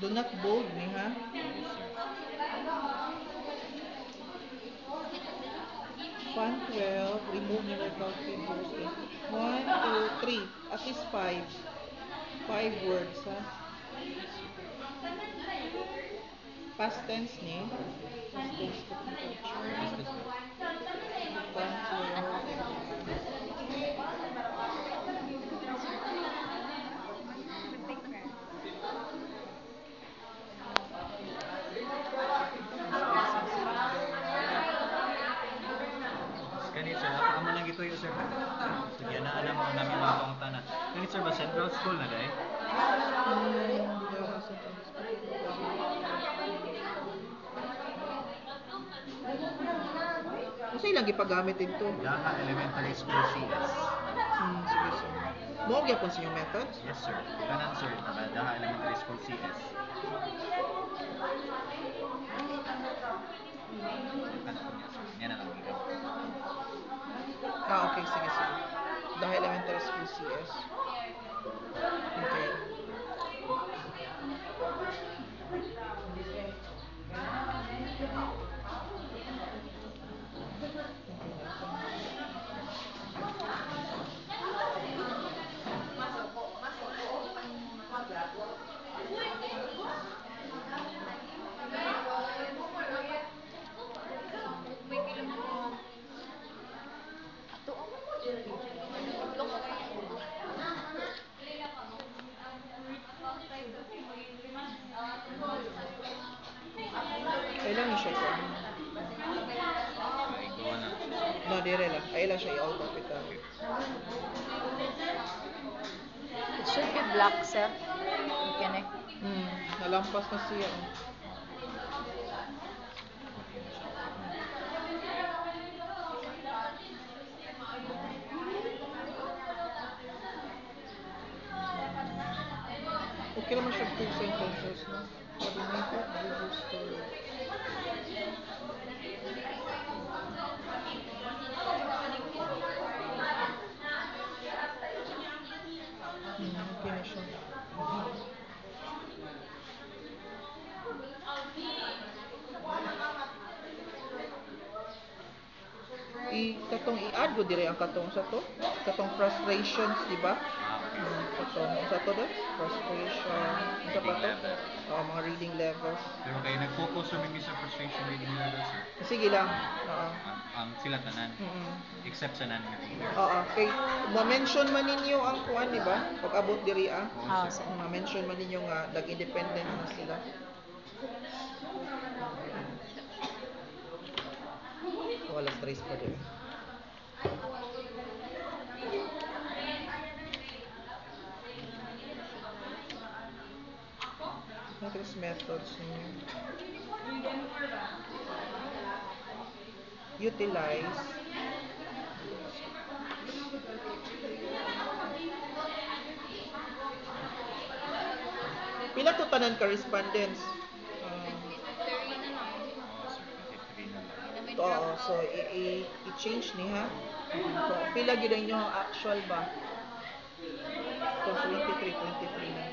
Do not bold me, ha? Yes, sir. Fund 12, remove numerical figures. 1, 2, 3. At least 5. 5 words, ha? Yes, sir. Past tense ni. Past tense to Past future. tense ba? Fund 12. Dispenses secondary. Kanit sir, ako amo lang ito yung sir. So, gianaan na mo namin mga pangutana. Kanit sir ba, Central School na dahil? Kasi ilang gipagamit dito. Daha Elementary School CS. Sige, sige. Mo gyapon sa inyong methods? Yes sir. Kanan sir, Daha Elementary School CS. Kanan po niya sir. Yan na lang ikaw. Okay, sige, sige. Dahil elementary school CS. Okay. Kailan siya ito? Ay, gawa na siya sir. No, dire lang. Ay lang siya i-all capital. Okay. It should be black, sir. Okay, ne? Nalampas na siya. Okay na siya. Okay naman siya two sentences, no? Coordinated, reduce to... Okay na siya. Katong i-add ko dire ang katong sa to. Katong frustrations, di ba? Okay. Katong sa to do? Frustration. Sa pa Reading to? level. Mga reading levels. Pero kayo nag-focus rin sa frustration reading level sir. Sige lang. Oo. Ang sila tanan. Mm. Except sa nan nga reader. Oo. Okay. Ma-mention man ninyo ang kuan, di ba? Pag abot diri Oo Ah, sir. sir. Ma-mention man ninyo nga nag-independent na sila. Wala stress pa din. Next methods ninyo. Utilize. Pila to tanan ka respondents? Oo sir. 23 na lang. Oo, so i-change ni ha. So, pila gyud ang inyong actual ba? So 23 na.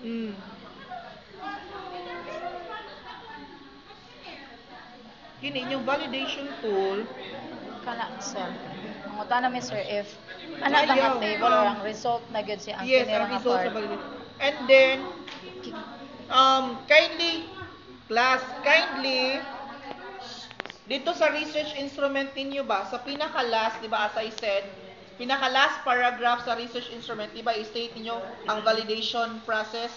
Mm. Kini inyong validation tool, Kana, sir. Mangutan namin, sir, if anak lang Ayaw, ang table or ang result na good siya ang yes, kinira ang nga results part. sa validation. And then kindly dito sa research instrument ninyo ba sa pinaka-last, di ba, as I said, pinaka-last paragraph sa research instrument, di ba, i-state niyo ang validation process.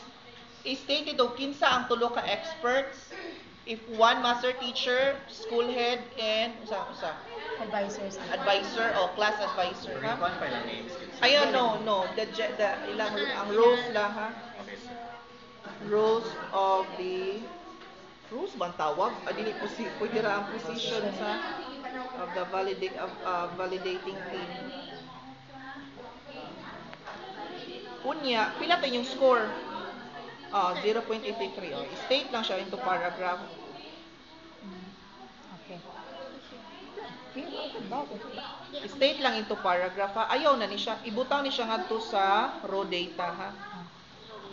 I-state ito kinsa ang tulo ka experts, if one master teacher, school head, and Advisors. advisor o class advisor, Pero ha? ikuan pa lang names. Ayun, no, the ilang ang roles lang, ha? Okay sir. Roles of the rules bang tawag? Dili po pwede ra ang position sa of the validating team. Unya, pila ta yung score? 0.83. State lang siya into paragraph. Okay. State lang into paragraph ha. Ayaw na ni siya. Ibutang ni siya ngadto sa raw data ha.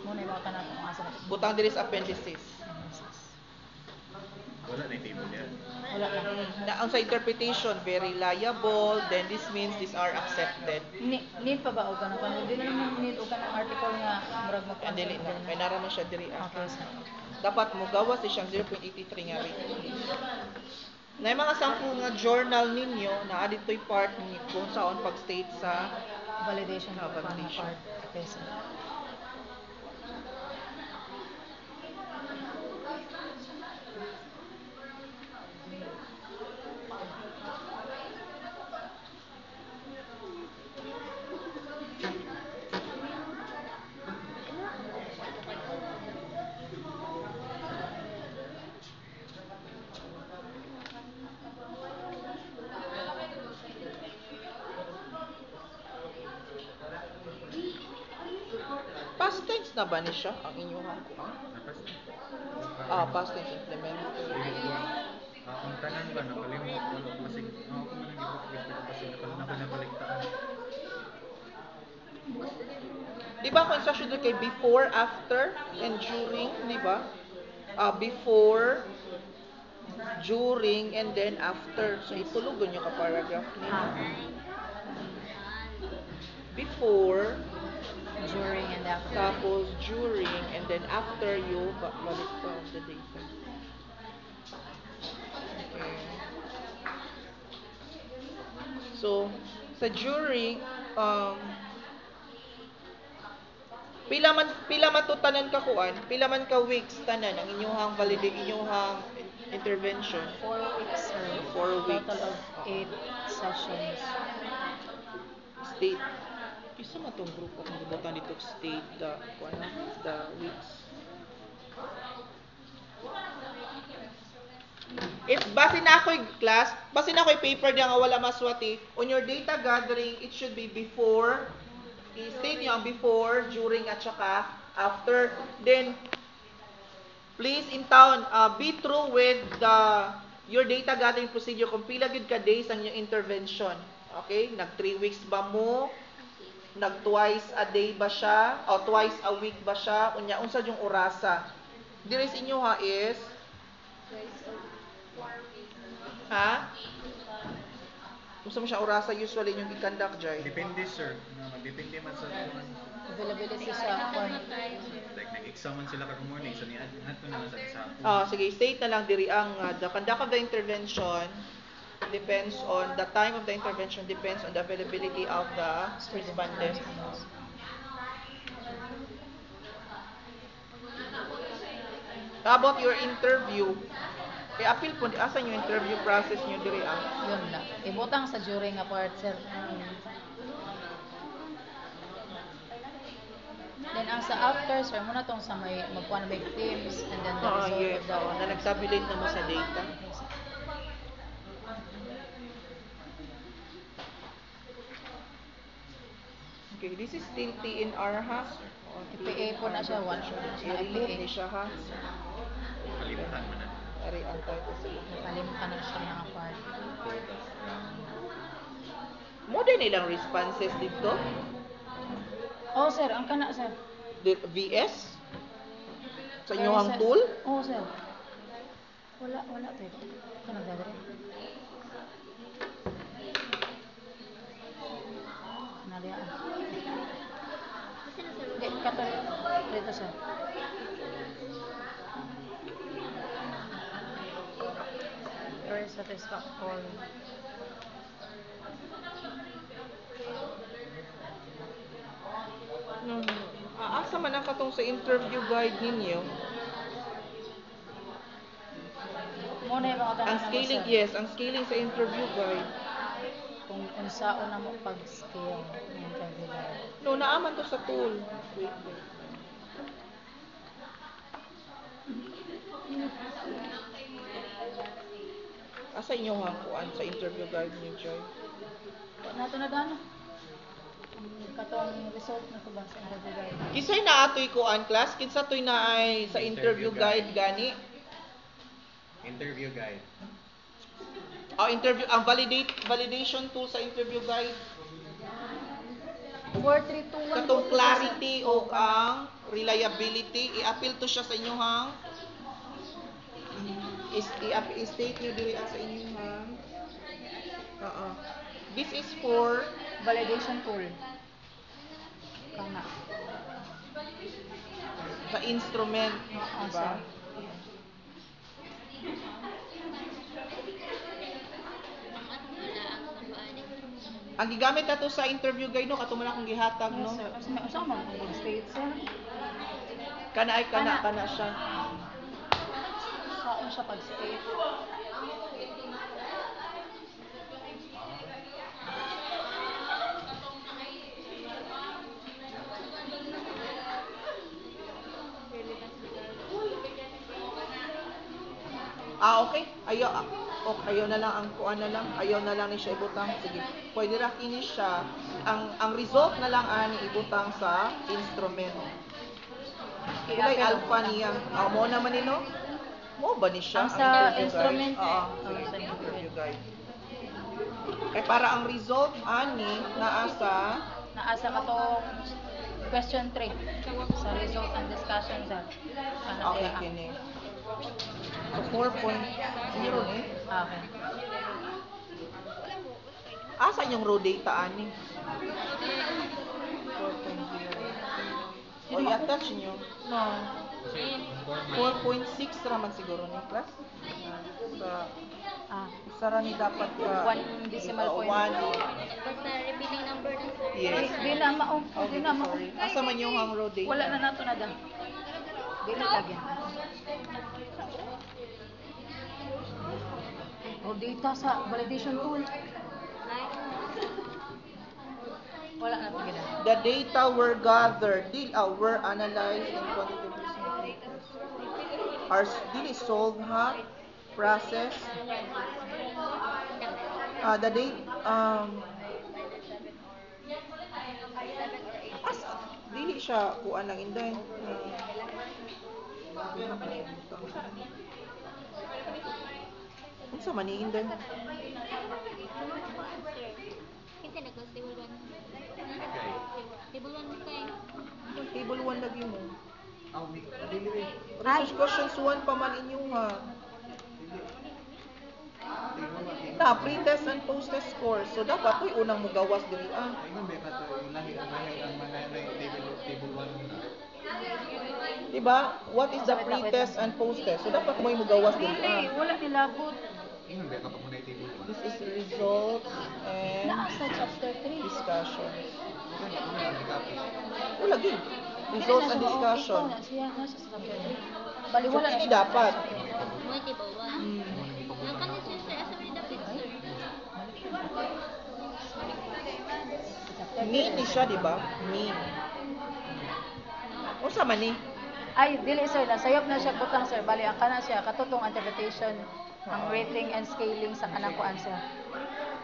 Muna yung mga tanan kung asa na. Butang diri sa appendices. Wala na yung table yan. Wala lang. Na ang sa interpretation very liable, then this means these are accepted. Need pa ba o ganun? Kung hindi na naman need o ganun article nga murag mo And dili na. Kaya naraman siya diri. Okay, sir. Dapat mo gawas siyang 0.83 nga rate. Na yung mga sample nga journal ninyo na adito'y part ni kung saan pag-state sa Validation of validation. part. Okay, sir. past tense na ba ni siya ang inyong kuha? Past tense implementary. Ang tanan ba nakalimot wala kasi ako man nang gibuk kasi nakalimot. Di ba kung instruction doon kay before, after, and during, di ba? Before, during, and then after. So, itulugon nyo ka-paragraph nila. Before, During and after. tapos during, and then after you, balik ka of the data. Okay. So, sa during, pila man to tanan ka kuan, pila man ka weeks tanan ang inyong intervention. 4 weeks, sir. 4 weeks. Total of 8 sessions. State. Isa man tong grupo kung gibutan dito state the weeks. If base na ako'y class, base na ako'y paper diyan nga wala maswati, on your data gathering, it should be before, i-state niyo ang before, during, at saka after. Then, please in town, be true with your data gathering procedure kung pila gid ka days ang inyong intervention. Okay? Nag 3 weeks ba mo? Nag twice a day ba siya? O twice a week ba siya? Unya, unsa yung orasa? Diri sa inyo ha is? Ha? Unsa mo siya orasa usually yung i-conduct, Jai? Depende sir. Depende man sa Availability sa form. like nag-exam man sila karong morning so niadto na lang sa hapon. Sige, state na lang diri ang the conduct of the intervention depends on the time of the intervention depends on the availability of the respondent. How about your interview? I-appeal po, asan yung interview process nyo diri ang? Yun na. Ibutang sa during nga part, sir. Then ang sa after, sir, muna tong sa may magkuha na may teams and then the result Yes. of the Na nag-tabulate naman sa data. Okay, this is still TNR ha? IPA po na siya, one shot na siya, I-remove IPA. ni siya ha? Kalimutan man na. Ari ang title sa Nakalimutan na siya mga part. mo din ilang responses dito? Oh, sir, ang kana, sir. VS? Sa Pero, inyong sir- tool? Oh, sir. Wala tayo. Kana dadari. Naliaan. Hindi, kato. Dito, sir. Very satisfactory. Asa man ang katong sa interview guide ninyo? Muna yung mga Ang tanong scaling, sir. yes, ang scaling sa interview guide. Kung unsaon na mo pag-scale ng interview guide. No, naaman to sa tool. Wait. Asa inyo hangkuan sa interview guide niyo, Joy? Nato na dano. Katong result na ko ba sa interview guide? Kisay na atoy kuan class, kinsa toy na ay sa interview guide gani. Interview guide. Interview, ang validation tool sa interview guide. 4321. Katong clarity o ang reliability, i-appeal to siya sa inyong i-state nyo diri sa inyong this is for Validation tool. Kana. sa instrument, Oo, diba? sir. Ang gigamit nato sa interview guide no kato man akong gihatag Yes, no. sir. Asa man ang state, sir? Kana siya. Saan siya pag-state? Okay. Ayaw na lang ang kuan na lang. Ayaw na lang ni siya ibutang. Sige. Pwede ra kini siya. Ang result na lang ani ibutang sa instrument. Kulay alpha niya. Mo naman ni no. Mo ba ni siya Ang sa interview instrument? guide? Oo. Ang sa Interview guide. Para ang result ani naa sa Naasa ka tong question 3 sa result and discussion, sir. Ano okay kaya? kini. So 4.0 ni. Okay. Asa yung raw data ani? 4.0. O i-attach nyo. No. 4.6 raman siguro ni class. Sa isa ra ni dapat One decimal point. Basta repeating number na sir. Yes. Di na mao. Di Okay, na mao. sorry. Asa man yung ang raw data? Wala na nato na da. Dili lagi. O data sa validation tool. Wala na to gina. The data were gathered, were analyzed in quantitative are dili solved process. The date dili siya kuan lang inday. Unsa man ni inday? Kita nag-table 1. Table 1 kay. Table 1 lagi mo. Research questions 1 pa man inyo ha. Pre-test and post-test scores. So dapat to'y unang mugawas diri Diba? What is the pre-test and post-test? So dapat mo'y mugawas diri Dili, wala nilabot. This is results and Naasa chapter 3. discussions. Wala gid. Results and discussion. Ikaw na siya nasa chapter 3. Bali So wala kini siya. dapat. Mo table 1. Ang kanin sir asa man dapat sir. Mean ni siya, di ba? Mean. Unsa man ni? Ay, dili sir, nasayop na siya butang sir. Bali ang kana siya katutong interpretation ang rating and scaling sa kanang kuan siya.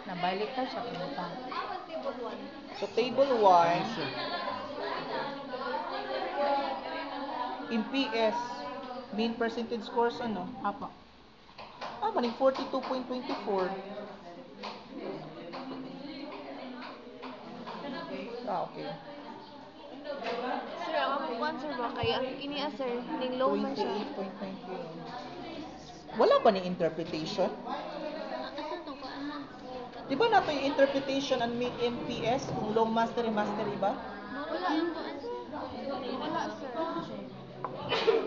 Nabalik ta siya butang. So table 1 in PS mean percentage scores ano? Apo. Maning 42.24. Okay. Sir, ang among kwan sir ba kay ang ini sir ning low man siya. 28.91. Wala ba ni interpretation? Asa to ko aman. Di ba nato yung interpretation and make MPS kung low mastery ba? Wala ang to sir. Wala sir.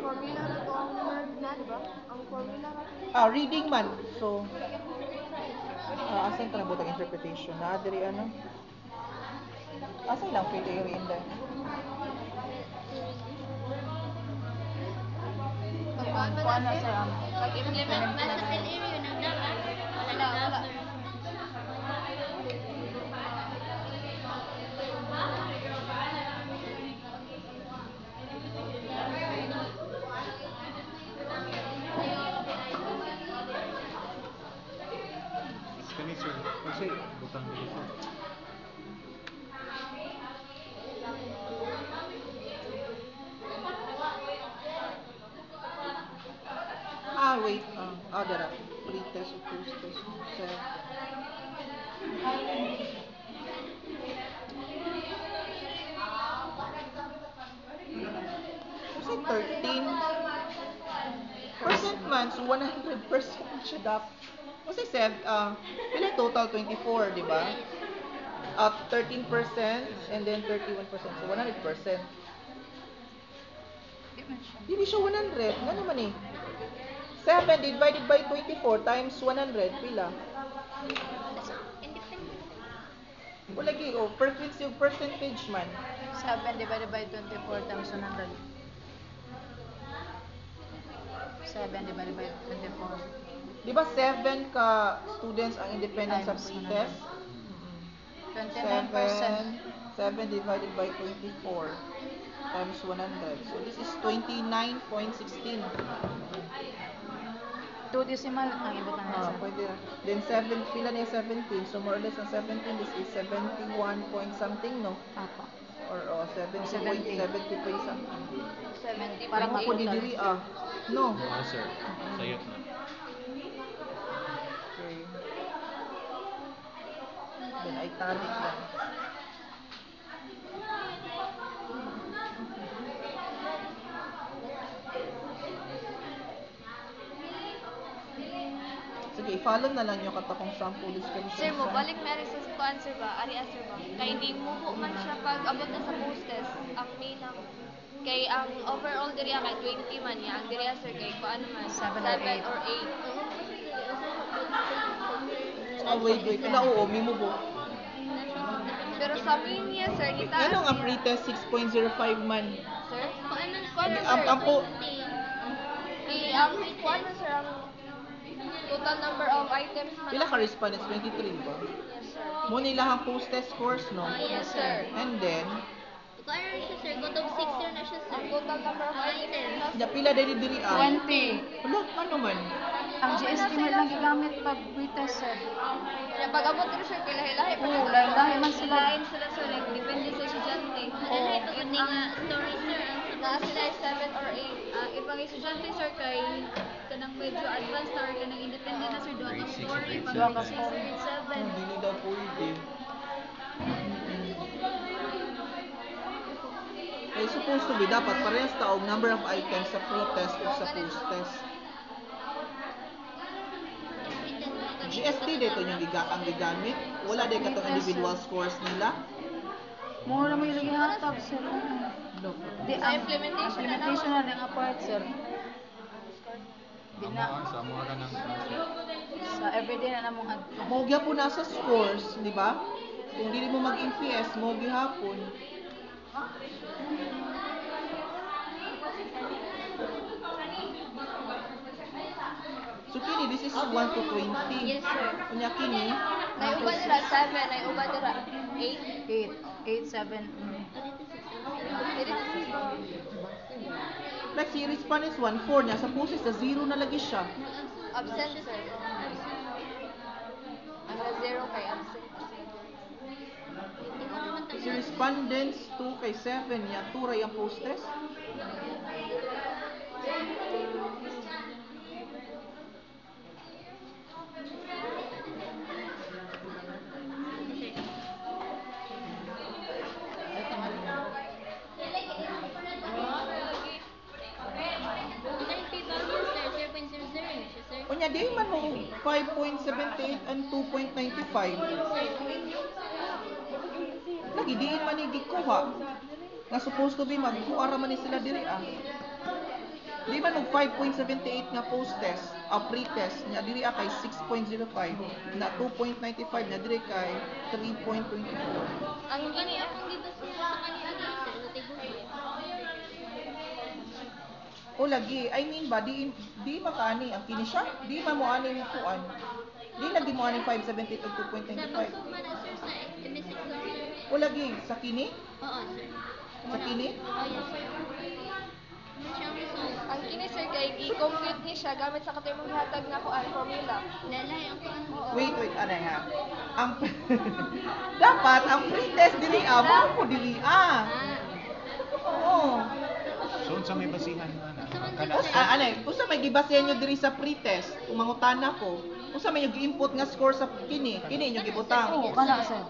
Formula na to ang word na, di ba? Ang formula na to. Reading man. So, asan ka nabutang interpretation? Diri ano? Asa lang pwede yung inday? Pagkuhan man Kuan na na sir. sir. Implement basta fill area na dapat. Wala na sir. Kani sir, kasi butang dito sir. Wait. Dara. Pre pre-test o post-test. So, kasi 13% man, so 100% siya dapat. Kasi pila total 24, di ba? 13% and then 31%, so 100%. Di man siya. Hindi siya 100, nga naman eh. 7 divided by 24 times 100, pila? Independent. O lagi, percentage man. 7 divided by 24 times 100. 7 divided by 24. Di ba 7 ka students ang independent sa Times pre-test? 29%. 7 divided by 24 times 100. So this is 29.16. 2 decimal ang ibutan na sa. Pwede. Then 7, pila na yung 17. So more or less ang 17, this is 71 point something, no? Apa. Or 70 70. point something. 70 Parang ako total. didiri No. Oo, sir. Sayot na. Okay. Then italic lang. Sige, i-follow na lang yung katakong sample description. Sir, mo balik na rin sa kuan sir ba? Ari sir ba? Kay hindi mo po man siya pag abot na sa post-test. Ang main ang kay ang overall diri kay 20 man ya. Ang diri sir kay kuan man 7 or 8. Wait. Kala oo, mimo bo. Pero sa main niya sir, kita. Ano ang pretest 6.05 man? Sir? Kuan na Ang sir. po, Kay ang kuan na sir ang total number of items man. pila ka respondents? 23 ba? Yes sir. Mo nila ang post-test course, no? Yes sir. And then, Kaya rin siya, sir. Got of 6 year na siya, sir. Ang total number of items. ya pila diri 20. Wala, ano man? Ang GST mo lang gigamit pag pretest sir. Kaya pag abot diri sir kay lahi-lahi pa. Oo, lahi-lahi man sila. Lain sila sir, like depende sa estudyante. Alay, pagod ni nga story, sir. Ang Na sila ay 7 or 8. Ang ibang estudyante sir kay kanang medyo advanced or kanang independent na sir, duha ka Grade 6, story, grade pag Duha ka grade 6, story. grade 7. Dili daw pwede. Eh, supposed to be, dapat parehas taog number of items sa pre-test o sa post-test. GST dito yung ang gigamit. Wala din katong individual scores nila. Mura mo yung hatag sir. Di Sa implementation na implementation na lang apart sir. Sa mga ka ng sir. Sa everyday na namong adto. Mogya po nasa scores, di ba? Kung dili mo mag-MPS, mogya hapon. So kini, this is 1 to 20. Yes sir. Kunya kini, Nay uban dira 7, nay uban dira 8. 8, 7. Diri na sir. like si respondents 1, 4 niya. Sa post sa 0 na lagi siya. Absent sir. Ang na 0 kay absent. Si respondents 2 kay 7 niya. 2 ray ang post test. Kunya di man mo 5.78 and 2.95. Lagi diin man ni gikuha. Nga supposed to be magkuara man ni sila diri Di man og 5.78 nga post test, pre-test nya diri kay 6.05, na 2.95 na diri kay 3.24. Ang Kani akong dito sa kanila, sir. Natibuhay. O lagi, I mean ba di makaani ang kini siya? Di man mo ani ni kuan. Di lagi mo ani 5.78 ug Sa 2.95. pagsuma na, sir, sa MSX lang, sir. O lagi sa kini? Oo, sir. Sa kini? Oh, yes, sir. Ano siya ang result? ang kini sir kay gi-compute ni siya gamit sa katong gihatag nga kuan formula. Lalay, ang kuan. Wait, ano ha? Ang dapat ang pre-test dili mo ko dili Oo. So, sa may basihan na Sa man, kana sir. Ano, usa may gibasehan nyo diri sa pre-test, kung mangutana ko. Unsa may yung gi-input nga score sa kini yung gibutang. Oo, kana sir.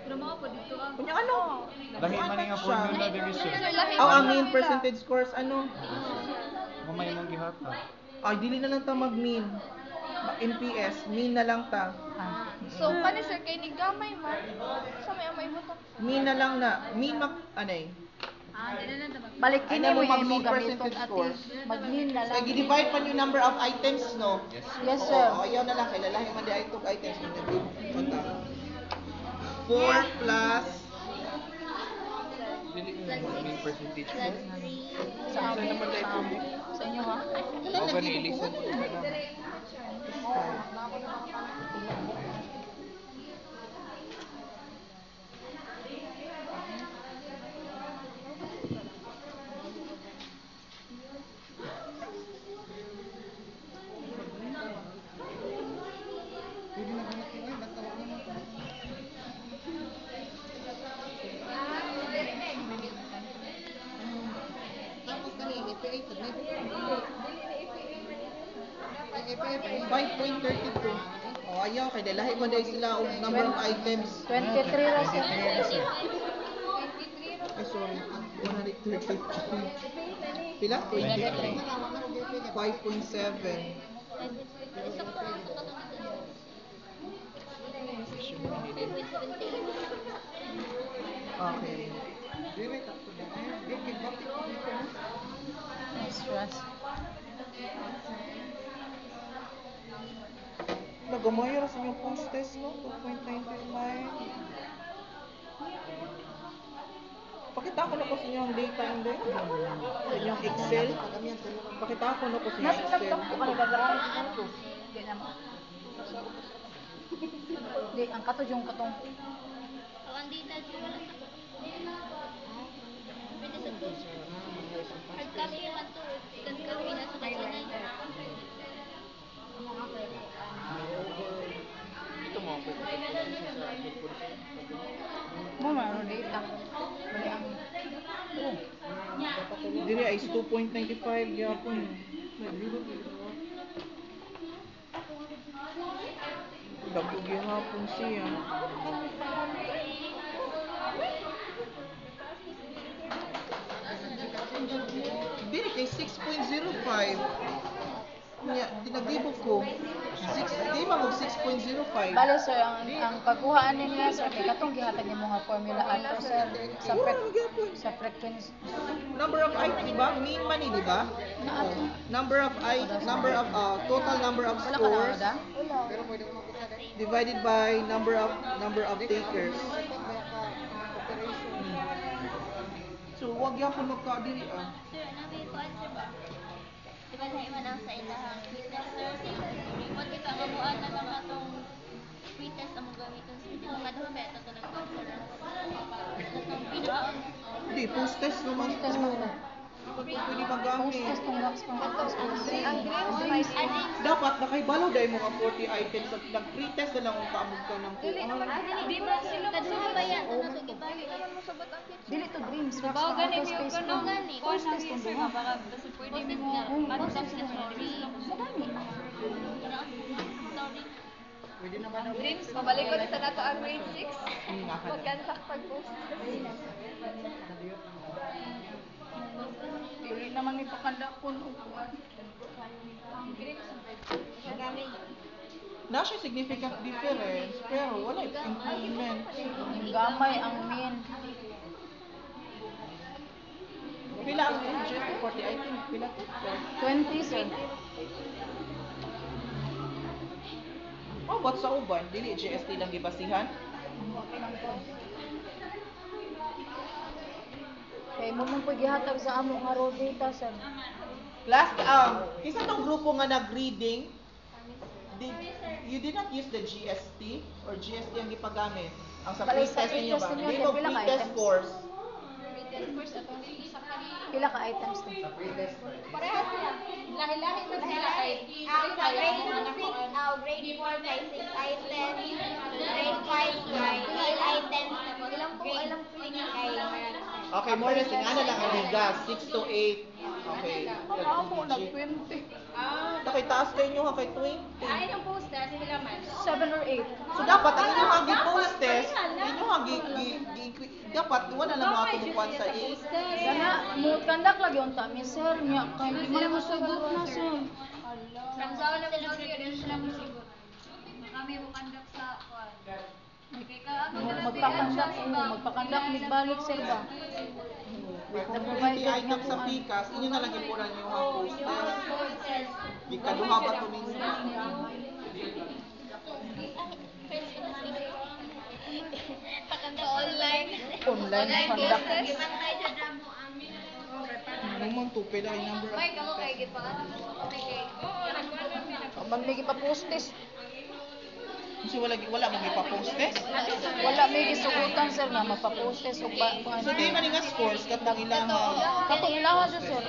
Pero mga po dito ang Kunya ano? Lahi man nga formula diri sir. Aw ang mean percentage scores ano? Mamay mong gihata. Ay dili na lang ta mag-mean. MPS, mean na lang ta. Ah. So, kani sir, kay ni gamay man. Sa may amay butang. Mean na lang na. Mean anay. di na lang ta mag Balik Ay, kini mo na mo yung mag-mean imong gamiton percentage ate. scores. Mag-mean na lang. Kaya gi-divide pa yung number of items, no? Yes sir. Oo, ayaw na lang. Kay lalahi man di ay itong items. Punta. 4 plus Sa amin, sa amin. Sa inyo ha? Five point 32. Oh, ayaw kay dalahi man dahil sila og number of items. 23 ra sir. Ay, sorry. 132. Pila? 23. 5.7. Okay. Extras. Nagamayo ra sa inyong post test, no? 2.95. Pakita ko na ko sa inyong data and then. Sa inyong Excel. Pakita ko na ko sa Nas inyong ulag Excel. ka ko nagagawa ko. Di na mo. Di ang kato yung katong So, ang details ko wala sa... Pwede sa to. Hard copy man to. Scan copy na sa kanya. mo man data. Bali ang Diri ay 2.95 gyapon. Dagko gyapon siya. Dili kay 6.05. Nya, dinagdibog ko. 6, di ba mag 6.05? bali sir ang pagkuhaan niya sir kay katong gihatag niyo mga formula ato sir sa sa frequency. Number of items, di ba? Mean man di ba? Number of total number of Wala ka na scores da? divided by number of takers. So, wag yapon magka-diri ah. Sir, namin ko answer ba? Di ba na ang sa ilahang witness, sir? Report kita ang abuan na lang atong witness ang mga gamiton. Di ba kaduha ba ito nag-answer? Itong video. Hindi, post test naman to. Test mo na. Hindi pa pwede Post magamit. test tong box pang Ang dreams. Dapat nakaibalo dahil mga 40 items at nag-pre-test na lang kung kaamog ka ng kuan. Di ba sila kaduha ba yan? Ano sa gibali? dili to dreams box Bawo pang gani auto mi space ko mo. gani. Post test tong duha. Para basta pwede mi mo. Post test tong duha. Madami. Ang dreams mabalik ko sa nato ang grade 6. Magkansak pag-post. Dili naman mi pakanda kun. Na siya significant difference, pero wala improvement. Ang gamay ang mean. Pila ang ages? 40 items. Pila to? 20 sir. Oh, but sa uban, dili GST lang gibasihan. Kay mo mong paghihatag sa amo nga raw data sir. Last, isa tong grupo nga nag-reading, you did not use the GST or GST ang gipagamit. Ang sa Balik sa pre-test ninyo ba? pre-test ninyo, Hindi mo pila ka pre-test items? scores. Pila ka items to? Lahi-lahi man sila kay Ang sa grade 6, grade 4 kay 6 items, grade 5 kay 8 items, tapos grade 6 kay Okay, more or less, nga na lang ang ligas, 6 to 8. Okay. Ako, nag-20. Okay, taas kayo nyo kay 20. Ay, yung posters, pila man. 7 or 8. So dapat ang inyong hagi post test, inyong hagi dapat wala na mga tumukuan sa 8. Gana, mo kandak lagi unta mi sir nya kay di man mo sugot na sir. Ang sawa na mga yun sila mo sigot. Kami mo kandak sa kuan. Kay ka ako Magpakandak balik sir ba. Kung hindi item sa PICAS, inyo na lang ipunan nyo ang post test. Di kaduha ba ito ninyo? Pakanta online. Online kandak. Anong mang tupi lang yung number of May kamo kay test? gid pa. Okay kay. Amang lagi pa postes. Kasi wala mong ipapost test? Wala may gisugutan sir na mapapostes ug ba kuan. So di man nga scores katong ilang Katong ilaha jud sir.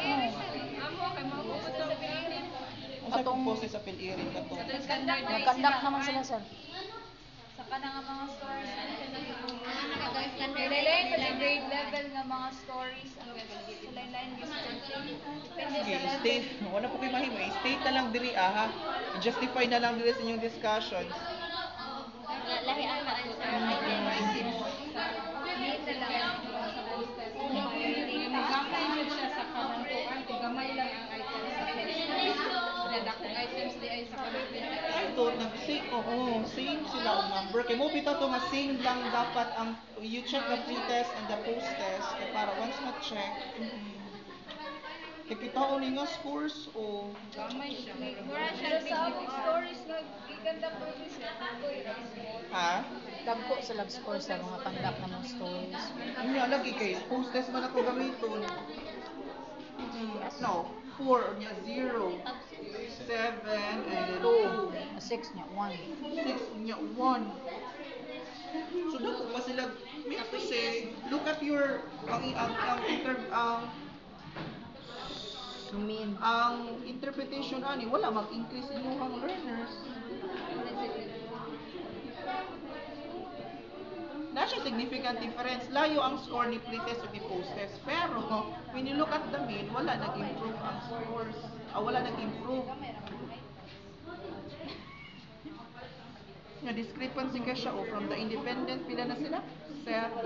katong post sa PIL-IRIN katong. Nagkandak naman sila sir. sa kanang mga stories. Lain-lain sa grade level nga mga stories ang sa lain-lain depende Sige, sa level. state. Wala po kayo mahimo. State na lang diri ha. I-justify na lang diri sa inyong discussions. Lahi ang ma-answer. Gamay yun siya sa kanang kuan, kung gamay lang ang items sa Pilipinas. Dadakong items di ay sa Pilipinas. Ay, to, same sila ang number. Kaya mo bitaw to nga same lang dapat ang, you check the pre-test and the post-test. Kaya para once na-check, kaya kita ulit nga scores o Gamay siya. Mura siya sa stories nga giganda ko siya. ha? Dagko sila score sa mga kandak na mga stories. Ano nga lagi kay post-test man ako gamiton. No, 4 niya 0, 7, and then 2. 6 nya 1. 6 niya 1. So doon pa sila, we have to say, look at your, ang interpretation ani, wala mag-increase inyong learners. Na siya significant difference. Layo ang score ni pre-test o ni post-test. Pero, when you look at the mean, wala nag-improve ang scores. Wala nag-improve. Nga discrepancy ka siya from the independent, pila na sila? 7.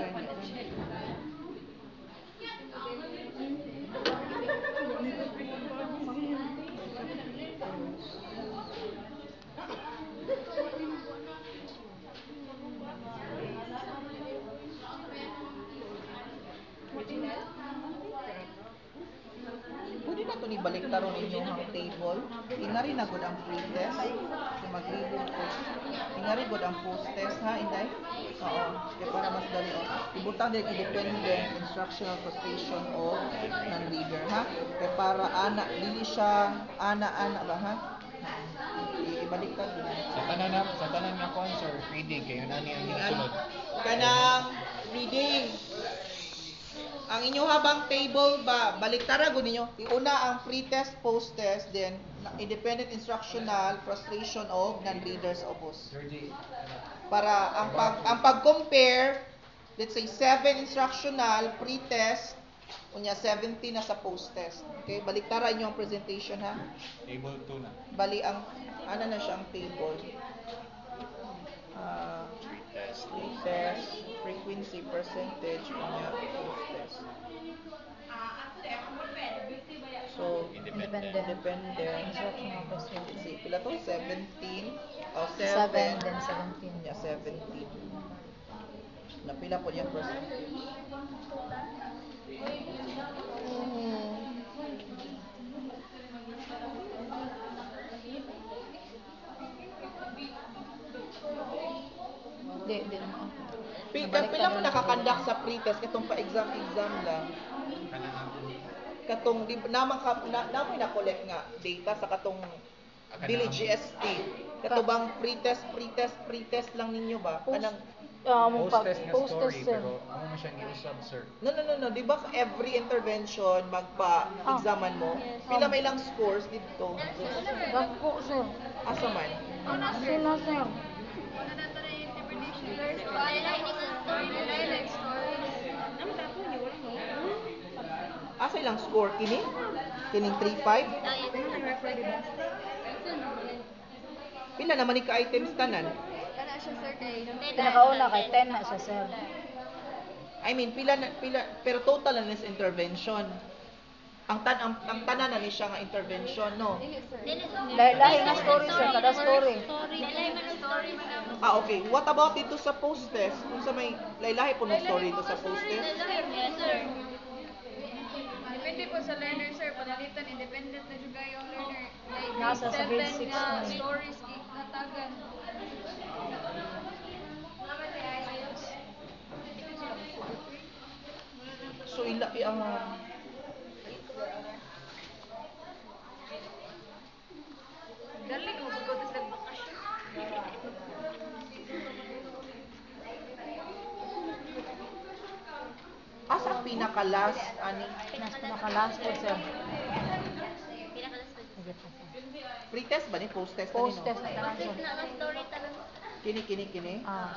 Pwede na ito ni baliktaron inyong ang table. Inari na gud ang pre-test. Kung mag-reboot ko. Inari gud ang post-test ha, Inday? Oo. Kaya para mas dali. Ibutang din independent instructional frustration o non-reader ha. Kaya para dili siya ana ba ha? Ibaliktad din. Sa tanan nga concert, reading kayo na niya ang sunod. Kanang reading. Ang inyo habang table ba, baliktara gud ninyo. Una ang pre-test, post-test, then independent instructional, frustration o non-readers obos. Para ang pag-compare, let's say 7 instructional, pre-test, unya 17 na sa post-test. Okay, baliktara inyo ang presentation ha. Table 2 na. Bali ang ano na siya ang table. Test, frequency, percentage, unya post-test. So, Independent. Instructional procedure. see, pila to? 17. 7 7. then 17. Yeah, 17. Napila po yung percentage. Di naman. Pila mo nakakandak sa pre-test katong pa-exam lang. Katong di naman namoy na collect nga data sa katong dili GST. Katubang pre-test lang ninyo ba? Kanang Post-test nga story, sir. pero ano mo siyang giusab, sir? no. Di ba every intervention magpa-examan mo? Pila may lang scores dito. Dagko sir. Asa man? Sila sir. Lain-lain stories. ilang score? Kining 3-5? Pila naman ni ka-items tanan? Kana siya sir kay Pinakauna kay 10 na siya, sir. I mean, pero total na is intervention. Ang tanan na ni siya nga intervention, no? Lahi nga story, sir, kada story. Lahi man ang story man ang Okay. What about dito sa post-test? Kung sa may lahi po ng story dito sa post-test? Yes, sir. Depende po sa learner, sir. Panalitan, independent na juga yung learner. Like, Nasa sa grade 6 nga na. stories, natagan. So, Galing mo, pagkautos nagbakasyon. asa ang pinaka-last, ani? Pinaka-last po, sir. Pinakalas ko. Sige po, sir. Pre-test ba ni? Post-test na ni, no? Post-test na tanan, sir. Na ang story tanong. Kini. Ah,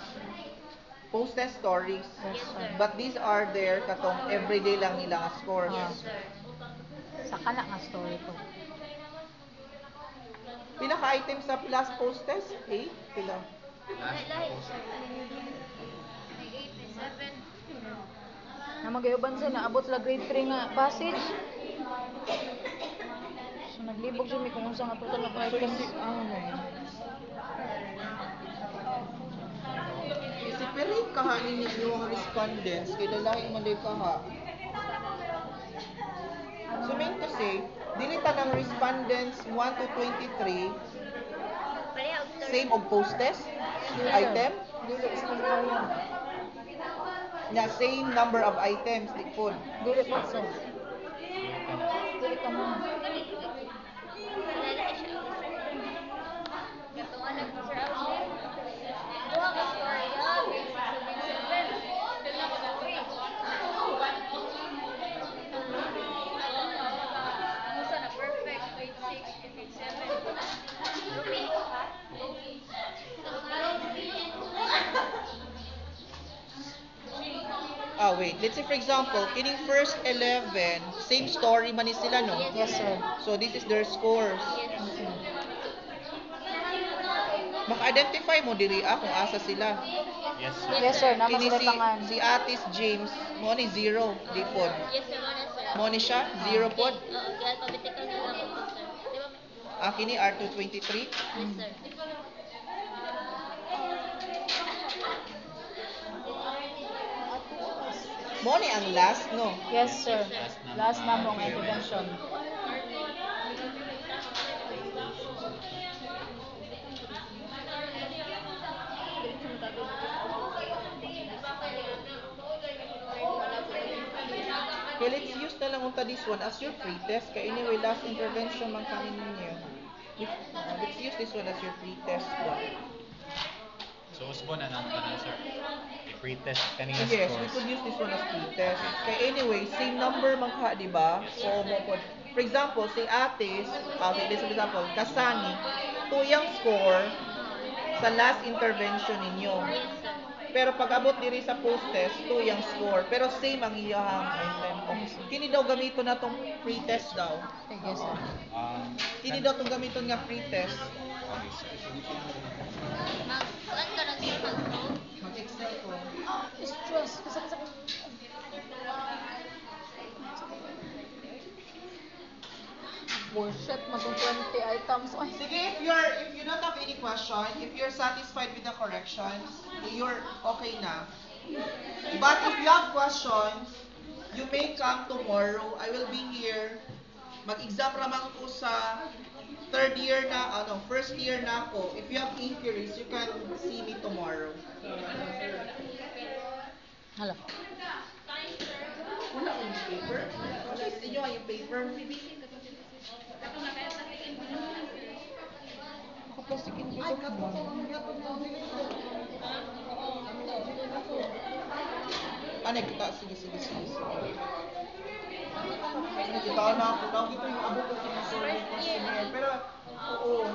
Post-test stories. yes, sir. But these are there katong everyday lang nila nga scores. Ah. Sir. Sa kana nga story po. Pinaka-item sa last post-test? 8? Pila? Lahi. May 8, may 7. Na magayuban sir, naabot la grade 3 nga passage. So naglibog siya may kung unsa nga total na items. Separate kahanin ninyo ang respondents kay dalahi man day kaha. So mean to say, dili tanang respondents 1 to 23 Pareha og story. same og post-test item. Dili is kaya. Nya same number of items di pod. Dili po sir. Dili ka mo. Lalaki siya. Gatungan lang sir ako. Duha ka story ya. Musa na perfect. Grade 6, grade 7. Rumi. Wait. Let's say for example, kining first 11, same story man ni sila no. Yes sir. So this is their scores. Maka-identify mo diri kung asa sila. Yes, sir. Yes sir, naman Kini sila pangan. si Atis James, mo ni 0 di pod. Yes sir, wala sir. Mo ni siya 0 pod. Oo, kaya alphabetical na lang po sir. Di ba? Kini R223. Yes sir. Mo ni ang last no. Yes sir. Last na mo nga intervention. Okay, let's use na lang unta this one as your pre-test. Kaya anyway, last intervention man kami ninyo. Let's use this one as your pre-test. So, usbo na ng tanan, sir. I-pre-test kanina Yes, we scores. could use this one as pre-test. Kaya anyway, same number man ka, di ba? So, for example, si Atis, okay, this for example, Kasani, 2 yung score sa last intervention ninyo. Yes sir. Pero pag abot diri sa post-test, 2 yung score. Pero same ang iyang item. Kini daw gamito na tong pre-test daw. Yes sir. Kini daw tong gamiton nga pre-test. Okay, sir. Kuan ka lang sir, mag-roll. Mag-excel ko. Stress. Kasakit. Bullshit, magong 20 items. Ay, Sige, if you don't have any question, if you're satisfied with the corrections, you're okay na. But if you have questions, you may come tomorrow. I will be here. Mag-exam raman ko sa first year na ako. If you have inquiries, you can see me tomorrow. hala. Wala akong paper. Wala sa inyo yung paper. Ako plastikin ko ito. Kita. Sige. Kita na ako. Tawag ito yung abot ko sinusunod ko siya. Pero, oo.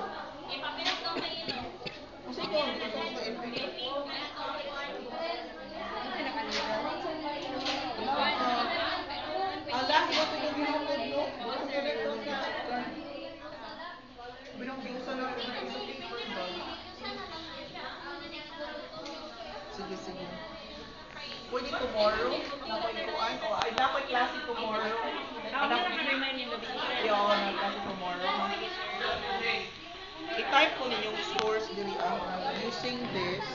Kasi ikaw, ito sa LP. Last klase ba ito yung ginukod, no? Binong-bingsan na rin sa paper ba? Sige, sige. Pwede tomorrow? Nakoy kuan? O, ay, nakoy klase tomorrow. Yun, klase tomorrow. I-type ko ninyong scores diri ang using this.